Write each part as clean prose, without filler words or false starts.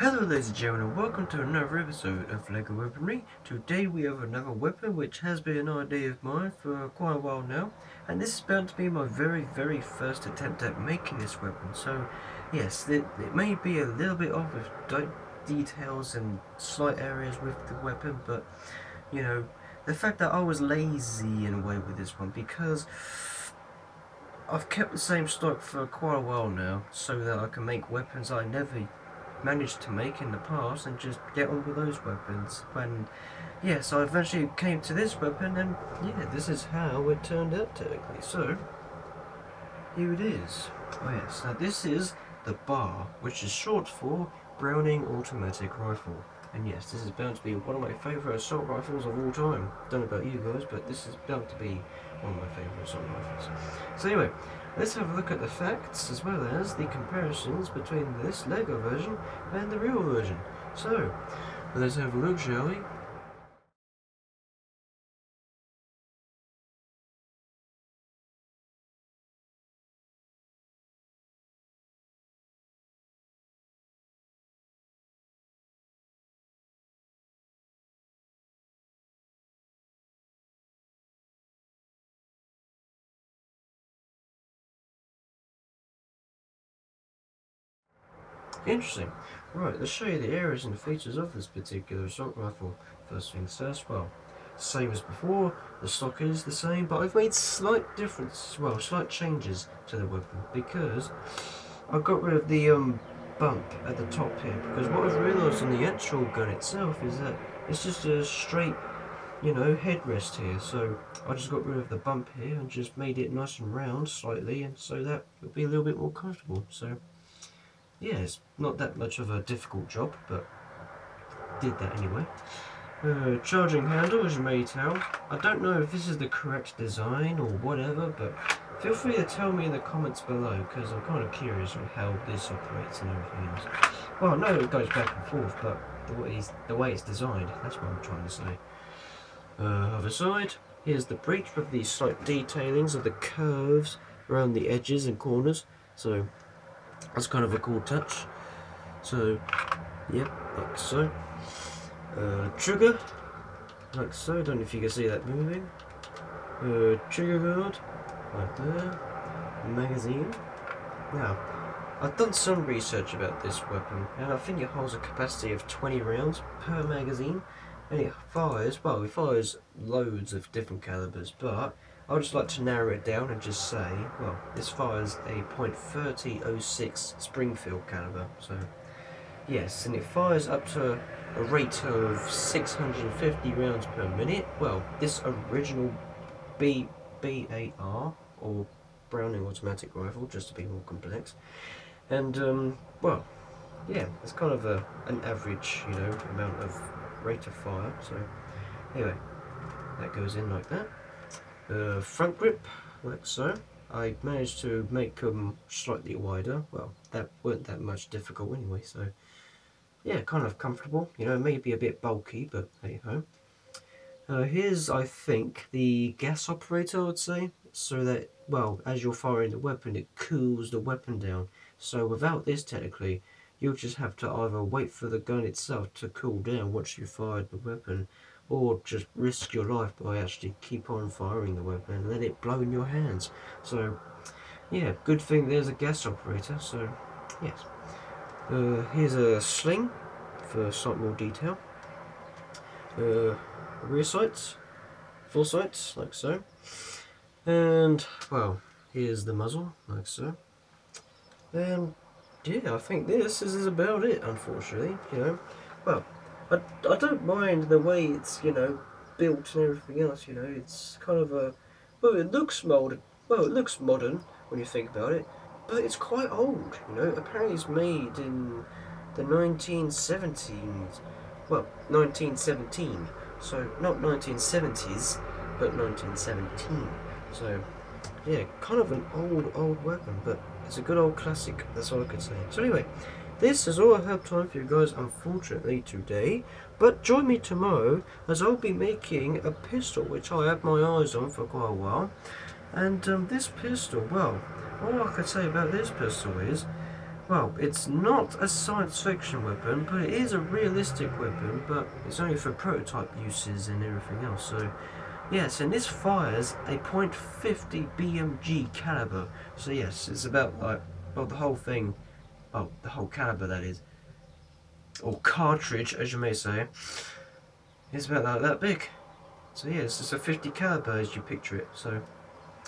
Hello ladies and gentlemen, and welcome to another episode of LEGO Weaponry. Today we have another weapon which has been an idea of mine for quite a while now, and this is bound to be my very first attempt at making this weapon. So yes, it may be a little bit off with details and slight areas with the weapon, but you know, the fact that I was lazy in a way with this one, because I've kept the same stock for quite a while now so that I can make weapons I never managed to make in the past and just get on with those weapons. And yes, I eventually came to this weapon, and yeah, this is how it turned out technically. So here it is. Oh yes, now this is the BAR, which is short for Browning Automatic Rifle. And yes, this is bound to be one of my favourite assault rifles of all time. Don't know about you guys, but this is bound to be one of my favourite assault rifles. So anyway, let's have a look at the facts as well as the comparisons between this LEGO version and the real version. So, let's have a look, shall we? Interesting. Right, let's show you the areas and the features of this particular assault rifle. First things first, well, same as before, the stock is the same, but I've made slight difference, well, slight changes to the weapon, because I got rid of the bump at the top here, because what I've realised on the actual gun itself is that it's just a straight, you know, headrest here. So I just got rid of the bump here and just made it nice and round slightly, and so that it'll be a little bit more comfortable. So yeah, it's not that much of a difficult job, but did that anyway. Charging handle is metal. I don't know if this is the correct design or whatever, but feel free to tell me in the comments below, because I'm kind of curious on how this operates and everything else. Well, I know it goes back and forth, but the way it's designed, that's what I'm trying to say. Other side, here's the breech with the slight detailings of the curves around the edges and corners, so that's kind of a cool touch. So, yep, like so. Trigger, like so. Don't know if you can see that moving. Trigger guard, like there. Magazine. Now, I've done some research about this weapon, and I think it holds a capacity of 20 rounds per magazine, and it fires, well, it fires loads of different calibers, but I would just like to narrow it down and just say, well, this fires a .3006 Springfield caliber, so yes, and it fires up to a rate of 650 rounds per minute. Well, this original BAR, or Browning Automatic Rifle, just to be more complex, and well, yeah, it's kind of an average, you know, amount of rate of fire. So anyway, that goes in like that. Front grip, like so. I managed to make them slightly wider. Well, that weren't that much difficult anyway, so yeah, kind of comfortable. You know, maybe a bit bulky, but hey ho. Here's, I think, the gas operator, I would say, so that, well, as you're firing the weapon, it cools the weapon down. So without this, technically, you'll just have to either wait for the gun itself to cool down once you fired the weapon, or just risk your life by actually keep on firing the weapon and let it blow in your hands. So, yeah, good thing there's a gas operator, so, yes. Here's a sling for some more detail. Rear sights, full sights, like so. And, well, here's the muzzle, like so. And, yeah, I think this is about it, unfortunately, you know. Well, I don't mind the way it's, you know, built and everything else, you know. It's kind of a, well, it looks modern, well, it looks modern when you think about it, but it's quite old, you know. Apparently it's made in the 1970s, well, 1917, so not 1970s, but 1917, so yeah, kind of an old weapon, but it's a good old classic, that's all I could say. So anyway, this is all I have time for you guys, unfortunately, today, but join me tomorrow, as I'll be making a pistol, which I have my eyes on for quite a while, and this pistol, well, all I could say about this pistol is, well, it's not a science fiction weapon, but it is a realistic weapon, but it's only for prototype uses and everything else, so yes, and this fires a .50 BMG caliber, so yes, it's about like, well, the whole thing, oh, the whole caliber that is, or cartridge as you may say, is about like that big. So yes, it's a 50 caliber as you picture it, so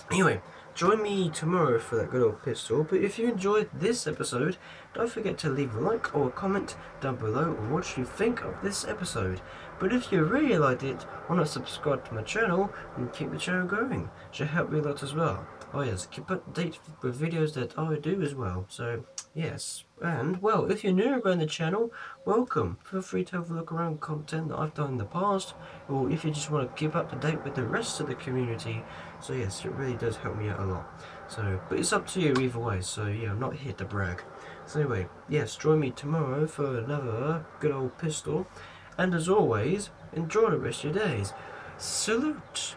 anyway, join me tomorrow for that good old pistol. But if you enjoyed this episode, don't forget to leave a like or a comment down below on what you think of this episode. But if you really liked it, why not subscribe to my channel and keep the channel going? It should help me a lot as well. Oh yes, keep up to date with videos that I do as well. So yes, and well, if you're new around the channel, welcome. Feel free to have a look around content that I've done in the past, or if you just want to keep up to date with the rest of the community. So yes, it really does help me out a lot. So, but it's up to you either way. So yeah, I'm not here to brag. So anyway, yes, join me tomorrow for another good old pistol. And as always, enjoy the rest of your days. Salute!